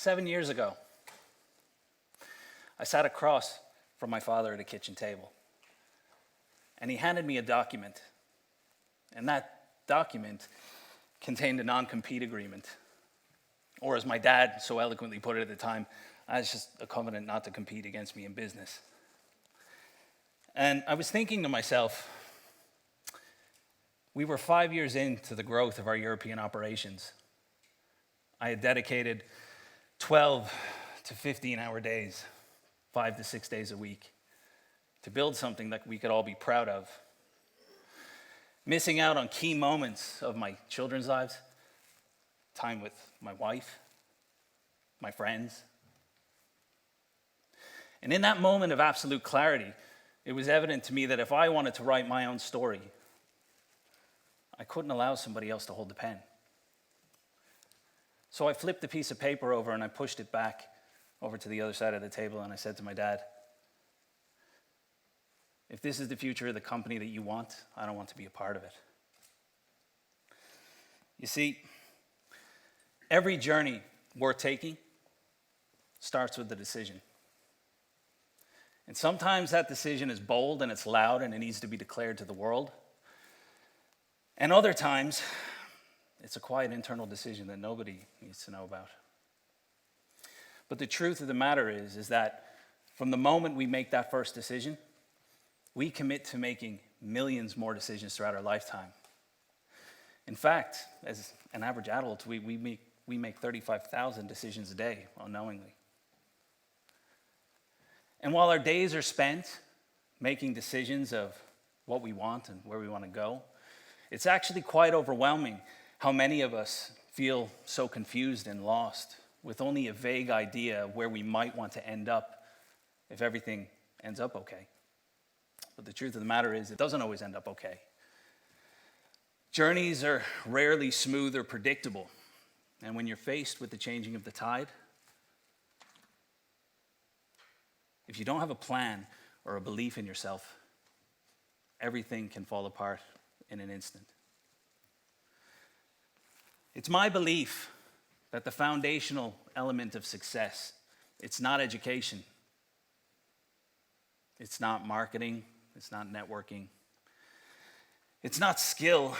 7 years ago, I sat across from my father at a kitchen table, and he handed me a document, and that document contained a non-compete agreement, or as my dad so eloquently put it at the time, it's just a covenant not to compete against me in business. And I was thinking to myself, we were 5 years into the growth of our European operations. I had dedicated 12 to 15-hour days, 5 to 6 days a week, to build something that we could all be proud of. Missing out on key moments of my children's lives, time with my wife, my friends. And in that moment of absolute clarity, it was evident to me that if I wanted to write my own story, I couldn't allow somebody else to hold the pen. So I flipped the piece of paper over and I pushed it back over to the other side of the table, and I said to my dad, if this is the future of the company that you want, I don't want to be a part of it. You see, every journey worth taking starts with the decision. And sometimes that decision is bold and it's loud and it needs to be declared to the world. And other times, it's a quiet internal decision that nobody needs to know about. But the truth of the matter is that from the moment we make that first decision, we commit to making millions more decisions throughout our lifetime. In fact, as an average adult, we make 35,000 decisions a day unknowingly. And while our days are spent making decisions of what we want and where we want to go, it's actually quite overwhelming how many of us feel so confused and lost with only a vague idea of where we might want to end up if everything ends up okay. But the truth of the matter is, it doesn't always end up okay. Journeys are rarely smooth or predictable. And when you're faced with the changing of the tide, if you don't have a plan or a belief in yourself, everything can fall apart in an instant. It's my belief that the foundational element of success, it's not education, it's not marketing, it's not networking, it's not skill,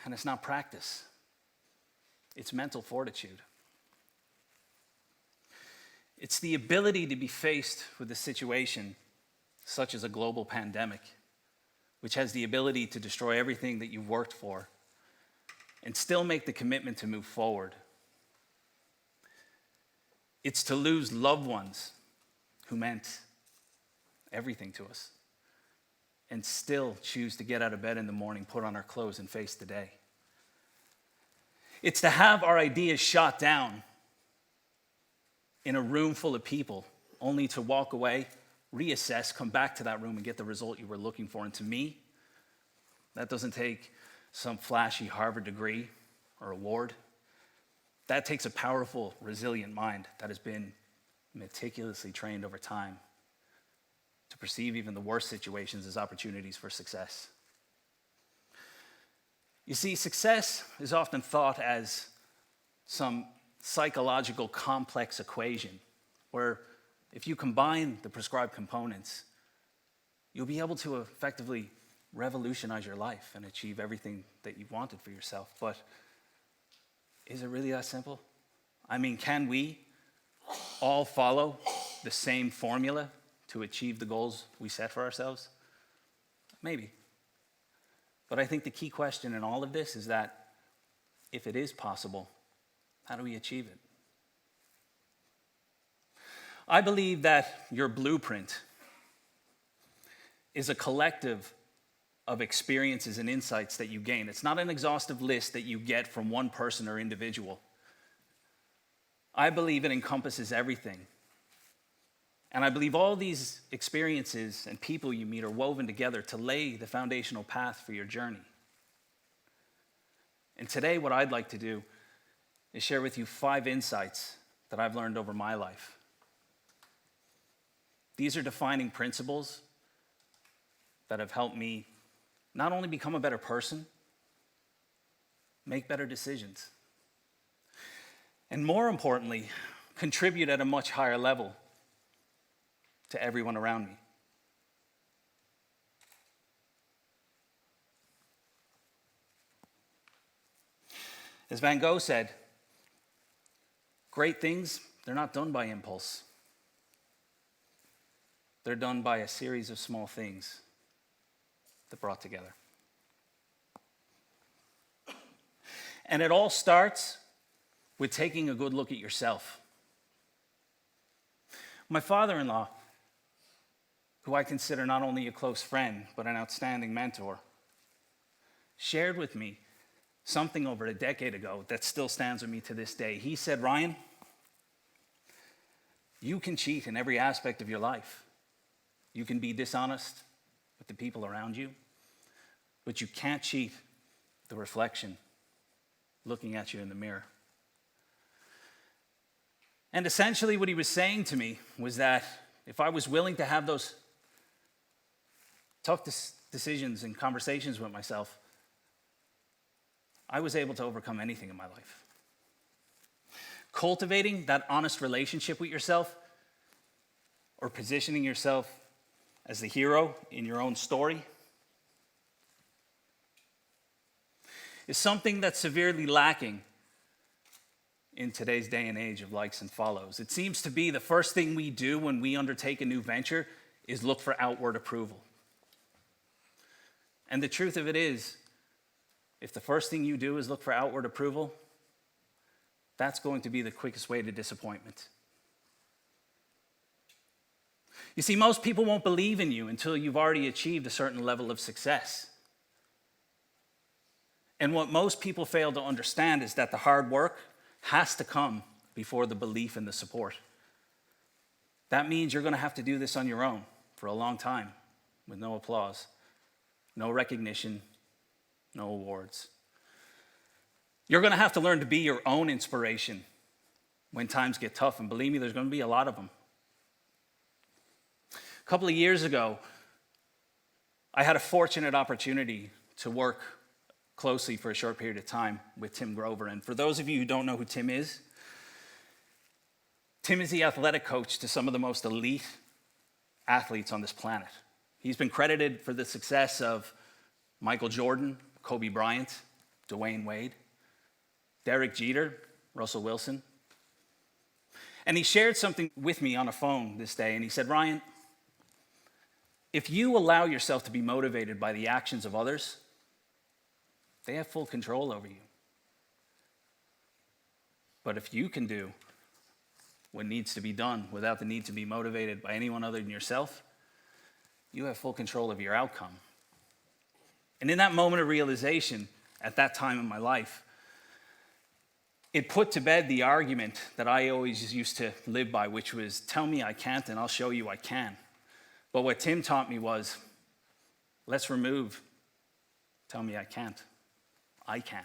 and it's not practice. It's mental fortitude. It's the ability to be faced with a situation such as a global pandemic, which has the ability to destroy everything that you've worked for and still make the commitment to move forward. It's to lose loved ones who meant everything to us and still choose to get out of bed in the morning, put on our clothes, and face the day. It's to have our ideas shot down in a room full of people, only to walk away, reassess, come back to that room and get the result you were looking for. And to me, that doesn't take some flashy Harvard degree or award. That takes a powerful, resilient mind that has been meticulously trained over time to perceive even the worst situations as opportunities for success. You see, success is often thought as some psychological complex equation where if you combine the prescribed components, you'll be able to effectively revolutionize your life and achieve everything that you've wanted for yourself. But is it really that simple? I mean, can we all follow the same formula to achieve the goals we set for ourselves? Maybe. But I think the key question in all of this is that if it is possible, how do we achieve it? I believe that your blueprint is a collective of experiences and insights that you gain. It's not an exhaustive list that you get from one person or individual. I believe it encompasses everything. And I believe all these experiences and people you meet are woven together to lay the foundational path for your journey. And today, what I'd like to do is share with you 5 insights that I've learned over my life. These are defining principles that have helped me not only become a better person, make better decisions, and more importantly, contribute at a much higher level to everyone around me. As Van Gogh said, great things, they're not done by impulse. They're done by a series of small things that brought together. And it all starts with taking a good look at yourself. My father-in-law, who I consider not only a close friend, but an outstanding mentor, shared with me something over a decade ago that still stands with me to this day. He said, Ryan, you can cheat in every aspect of your life. You can be dishonest with the people around you, but you can't cheat the reflection looking at you in the mirror. And essentially what he was saying to me was that if I was willing to have those tough decisions and conversations with myself, I was able to overcome anything in my life. Cultivating that honest relationship with yourself, or positioning yourself as the hero in your own story, is something that's severely lacking in today's day and age of likes and follows. It seems to be the first thing we do when we undertake a new venture is look for outward approval. And the truth of it is, if the first thing you do is look for outward approval, that's going to be the quickest way to disappointment. You see, most people won't believe in you until you've already achieved a certain level of success. And what most people fail to understand is that the hard work has to come before the belief and the support. That means you're going to have to do this on your own for a long time with no applause, no recognition, no awards. You're going to have to learn to be your own inspiration when times get tough, and believe me, there's going to be a lot of them. A couple of years ago, I had a fortunate opportunity to work closely for a short period of time with Tim Grover. And for those of you who don't know who Tim is the athletic coach to some of the most elite athletes on this planet. He's been credited for the success of Michael Jordan, Kobe Bryant, Dwayne Wade, Derek Jeter, Russell Wilson. And he shared something with me on a phone this day, and he said, Ryan, if you allow yourself to be motivated by the actions of others, they have full control over you. But if you can do what needs to be done without the need to be motivated by anyone other than yourself, you have full control of your outcome. And in that moment of realization, at that time in my life, it put to bed the argument that I always used to live by, which was, tell me I can't and I'll show you I can. But what Tim taught me was, let's remove, tell me I can't. I can.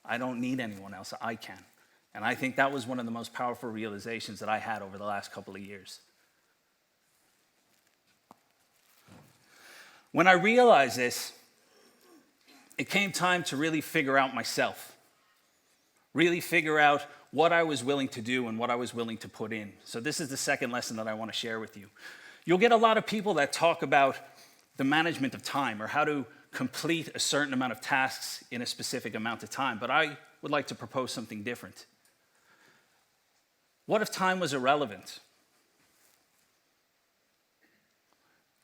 I don't need anyone else, I can. And I think that was one of the most powerful realizations that I had over the last couple of years. When I realized this, it came time to really figure out myself. Really figure out what I was willing to do and what I was willing to put in. So this is the second lesson that I want to share with you. You'll get a lot of people that talk about the management of time or how to complete a certain amount of tasks in a specific amount of time, but I would like to propose something different. What if time was irrelevant?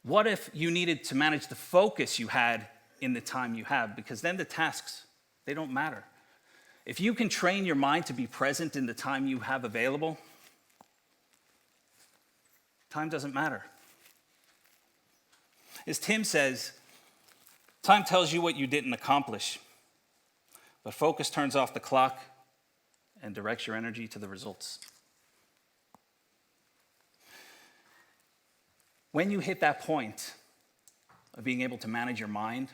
What if you needed to manage the focus you had in the time you have? Because then the tasks, they don't matter. If you can train your mind to be present in the time you have available, time doesn't matter. As Tim says, time tells you what you didn't accomplish, but focus turns off the clock and directs your energy to the results. When you hit that point of being able to manage your mind,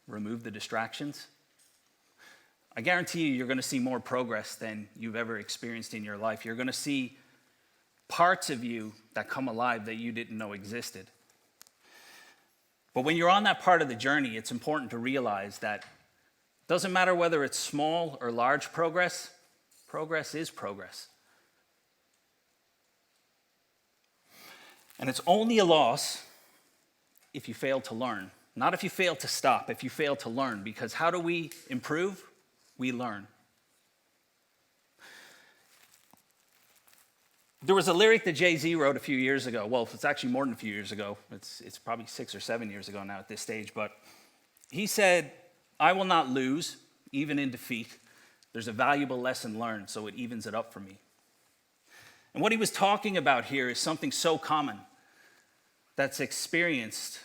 remove the distractions, I guarantee you're going to see more progress than you've ever experienced in your life. You're going to see parts of you that come alive that you didn't know existed. But when you're on that part of the journey, it's important to realize that it doesn't matter whether it's small or large progress, progress is progress. And it's only a loss if you fail to learn. Not if you fail to stop, if you fail to learn. Because how do we improve? We learn. There was a lyric that Jay-Z wrote a few years ago. Well, it's actually more than a few years ago. It's probably 6 or 7 years ago now at this stage. But he said, "I will not lose, even in defeat. There's a valuable lesson learned, so it evens it up for me." And what he was talking about here is something so common that's experienced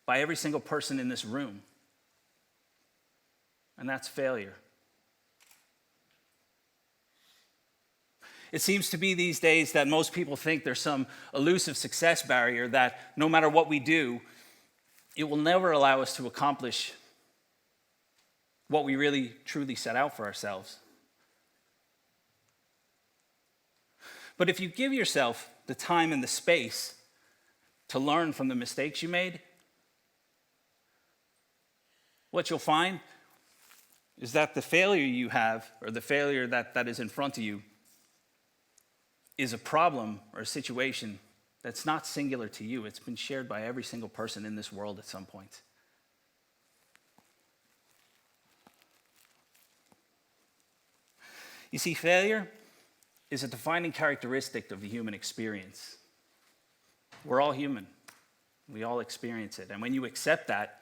by every single person in this room. And that's failure. It seems to be these days that most people think there's some elusive success barrier that no matter what we do, it will never allow us to accomplish what we really truly set out for ourselves. But if you give yourself the time and the space to learn from the mistakes you made, what you'll find is that the failure you have, or the failure that is in front of you, is a problem or a situation that's not singular to you. It's been shared by every single person in this world at some point. You see, failure is a defining characteristic of the human experience. We're all human. We all experience it. And when you accept that,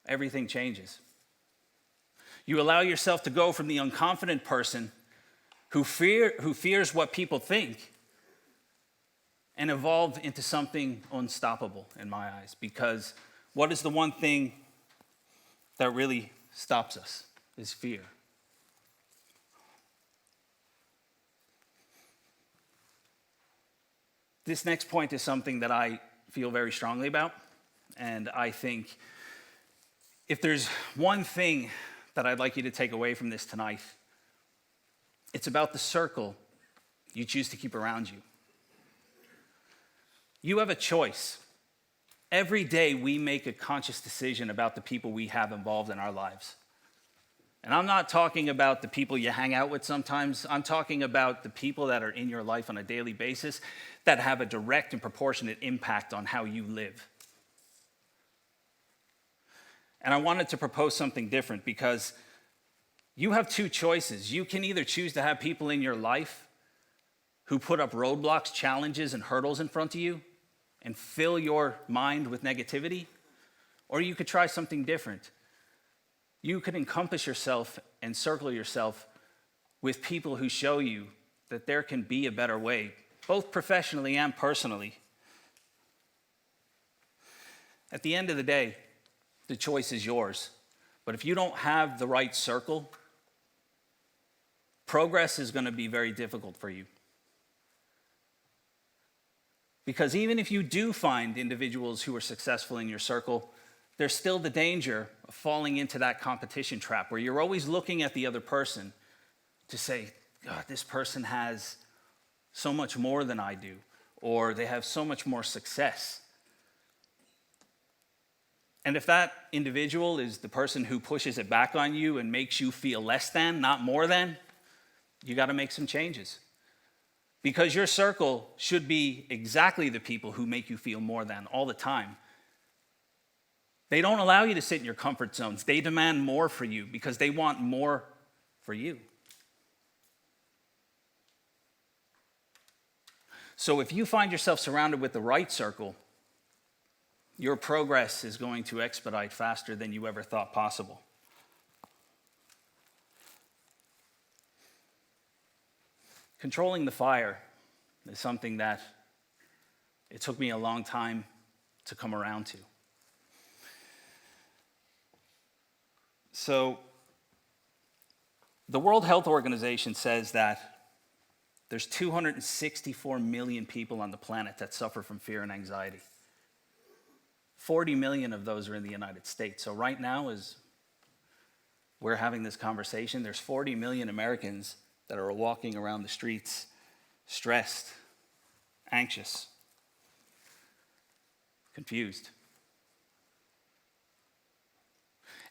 everything changes. You allow yourself to go from the unconfident person who fears what people think and evolve into something unstoppable in my eyes. Because what is the one thing that really stops us is fear. This next point is something that I feel very strongly about. And I think if there's one thing that I'd like you to take away from this tonight, it's about the circle you choose to keep around you. You have a choice. Every day we make a conscious decision about the people we have involved in our lives. And I'm not talking about the people you hang out with sometimes. I'm talking about the people that are in your life on a daily basis that have a direct and proportionate impact on how you live. And I wanted to propose something different because you have two choices. You can either choose to have people in your life who put up roadblocks, challenges, and hurdles in front of you and fill your mind with negativity, or you could try something different. You could encompass yourself and circle yourself with people who show you that there can be a better way, both professionally and personally. At the end of the day, the choice is yours. But if you don't have the right circle, progress is going to be very difficult for you. Because even if you do find individuals who are successful in your circle, there's still the danger of falling into that competition trap where you're always looking at the other person to say, God, this person has so much more than I do, or they have so much more success. And if that individual is the person who pushes it back on you and makes you feel less than, not more than, you got to make some changes. Because your circle should be exactly the people who make you feel more than all the time. They don't allow you to sit in your comfort zones. They demand more for you because they want more for you. So if you find yourself surrounded with the right circle, your progress is going to expedite faster than you ever thought possible. Controlling the fire is something that it took me a long time to come around to. So, the World Health Organization says that there's 264 million people on the planet that suffer from fear and anxiety. 40 million of those are in the United States. So right now, as we're having this conversation, there's 40 million Americans that are walking around the streets stressed, anxious, confused.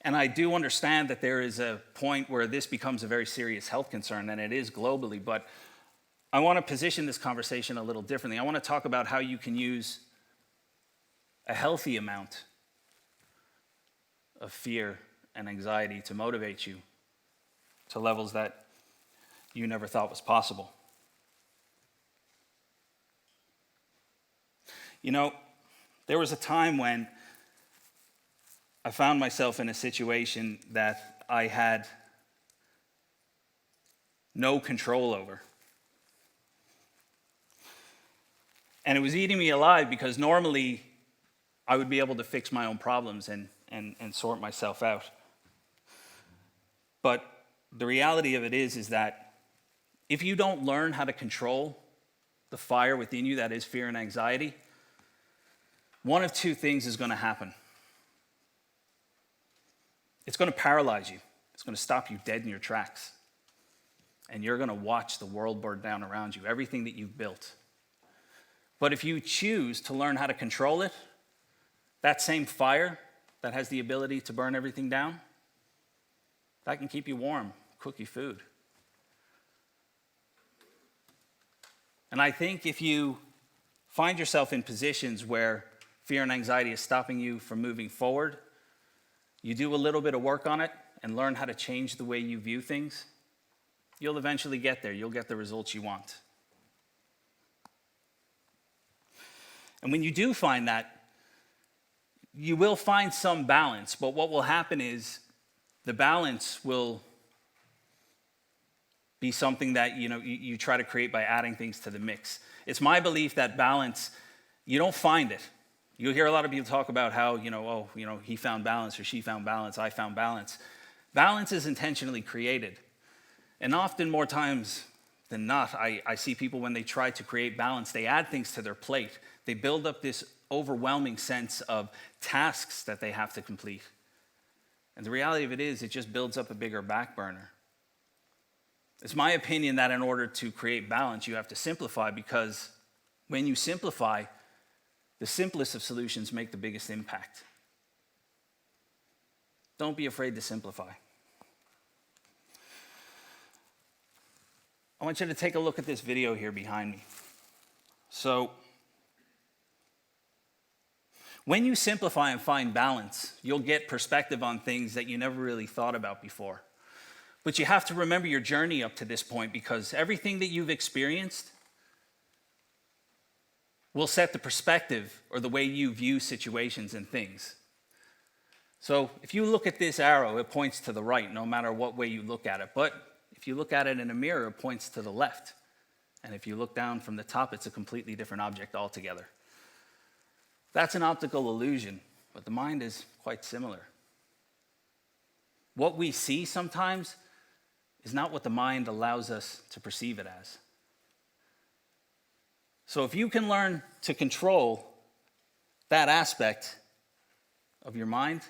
And I do understand that there is a point where this becomes a very serious health concern, and it is globally, but I want to position this conversation a little differently. I want to talk about how you can use a healthy amount of fear and anxiety to motivate you to levels that you never thought was possible. You know, there was a time when I found myself in a situation that I had no control over. And it was eating me alive because normally I would be able to fix my own problems and sort myself out. But the reality of it is that if you don't learn how to control the fire within you that is fear and anxiety, one of two things is going to happen. It's going to paralyze you. It's going to stop you dead in your tracks. And you're going to watch the world burn down around you, everything that you've built. But if you choose to learn how to control it, that same fire that has the ability to burn everything down, that can keep you warm, cook you food. And I think if you find yourself in positions where fear and anxiety is stopping you from moving forward, you do a little bit of work on it and learn how to change the way you view things, you'll eventually get there. You'll get the results you want. And when you do find that, you will find some balance, but what will happen is the balance will be something that you try to create by adding things to the mix. It's my belief that balance, you don't find it. You hear a lot of people talk about how, he found balance or she found balance, I found balance. Balance is intentionally created. And often more times than not, I see people when they try to create balance, they add things to their plate. They build up this overwhelming sense of tasks that they have to complete. And the reality of it is, it just builds up a bigger back burner. It's my opinion that in order to create balance, you have to simplify, because when you simplify, the simplest of solutions make the biggest impact. Don't be afraid to simplify. I want you to take a look at this video here behind me. So, when you simplify and find balance, you'll get perspective on things that you never really thought about before. But you have to remember your journey up to this point, because everything that you've experienced will set the perspective or the way you view situations and things. So if you look at this arrow, it points to the right, no matter what way you look at it. But if you look at it in a mirror, it points to the left. And if you look down from the top, it's a completely different object altogether. That's an optical illusion, but the mind is quite similar. What we see sometimes is not what the mind allows us to perceive it as. So if you can learn to control that aspect of your mind,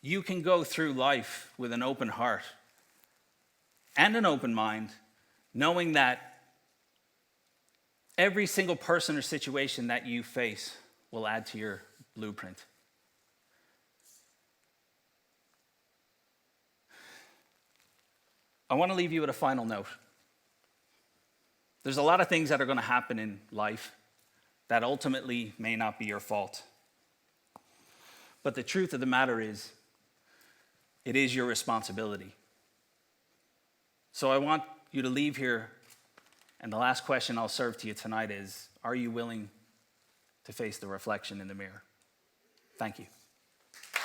you can go through life with an open heart and an open mind, knowing that every single person or situation that you face will add to your blueprint. I want to leave you with a final note. There's a lot of things that are going to happen in life that ultimately may not be your fault. But the truth of the matter is, it is your responsibility. So I want you to leave here, and the last question I'll serve to you tonight is, are you willing to face the reflection in the mirror? Thank you.